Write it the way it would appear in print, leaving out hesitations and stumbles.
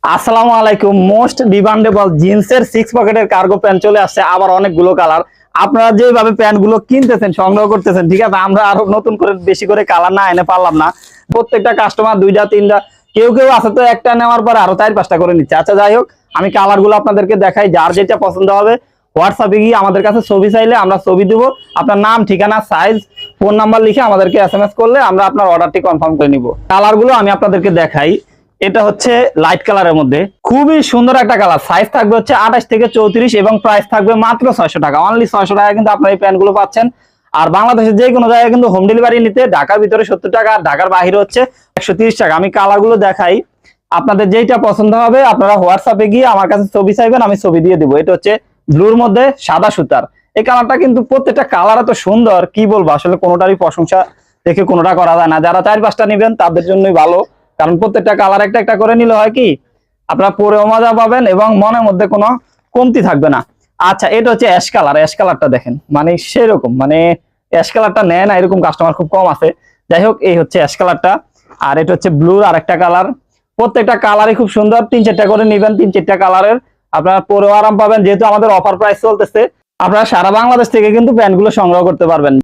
আসসালামু আলাইকুম। Most demandable জিন্সের 6 পকেটের কার্গো প্যান্ট চলে আসছে, আবার অনেকগুলো কালার। আপনারা যেভাবে প্যান্ট গুলো কিনতেছেন, সংগ্রহ করতেছেন, ঠিক আছে, আমরা আরো নতুন করে বেশি করে কালার না এনে পারলাম না। প্রত্যেকটা কাস্টমার দুইটা তিনটা, কেউ কেউ আছে তো একটা নেওয়ার পরে আরো 4-5টা করে নিচ্ছে। আচ্ছা, যাই হোক, আমি কালার গুলো আপনাদেরকে দেখাই। যার যেটা পছন্দ হবে হোয়াটসঅ্যাপে গিয়ে আমাদের কাছে ছবি চাইলে আমরা ছবি দিব। আপনার নাম, ঠিকানা, সাইজ, ফোন নাম্বার লিখে আমাদেরকে SMS করলে আমরা আপনার অর্ডারটি কনফার্ম করে নিব। কালার গুলো আমি আপনাদেরকে দেখাই। এটা হচ্ছে লাইট কালারের মধ্যে খুবই সুন্দর একটা কালার। সাইজ থাকবে হচ্ছে 28 থেকে 34 এবং প্রাইস থাকবে মাত্র 600 টাকা। অনলি 600 টাকা কিন্তু আপনার এই প্যান্ট গুলো পাচ্ছেন। আর বাংলাদেশের যে কোনো জায়গায় কিন্তু হোম ডেলিভারি নিতে ঢাকার ভিতরে 70 টাকা, আর ঢাকার বাইরে হচ্ছে 130 টাকা। আমি কালার গুলো দেখাই, আপনাদের যেটা পছন্দ হবে আপনারা হোয়াটসঅ্যাপে গিয়ে আমার কাছে ছবি চাইবেন, আমি ছবি দিয়ে দিব। এটা হচ্ছে ব্লুর মধ্যে সাদা সুতার। এই কালারটা কিন্তু প্রত্যেকটা কালার এত সুন্দর, কি বলবো, আসলে কোনোটারই প্রশংসা দেখে কোনোটা করা যায় না। যারা 4-5টা নেবেন তাদের জন্যই ভালো, কারণ প্রত্যেকটা কালার একটা একটা করে নিলে হয় কি আপনারা পরেও মজা পাবেন এবং মনের মধ্যে কোনো কমতি থাকবে না। আচ্ছা, এটা হচ্ছে অ্যাশ কালার। অ্যাশ কালারটা দেখেন, মানে সেরকম, মানে অ্যাশ কালারটা নেয় না এরকম কাস্টমার খুব কম আছে। যাই হোক, এই হচ্ছে অ্যাশ কালারটা। আর এটা হচ্ছে ব্লুর আরেকটা কালার। প্রত্যেকটা কালারই খুব সুন্দর। 3-4টা করে নিবেন, 3-4টা কালারের আপনারা পরেও আরাম পাবেন। যেহেতু আমাদের অফার প্রাইস চলতেছে, আপনারা সারা বাংলাদেশ থেকে কিন্তু প্যান্টগুলো সংগ্রহ করতে পারবেন।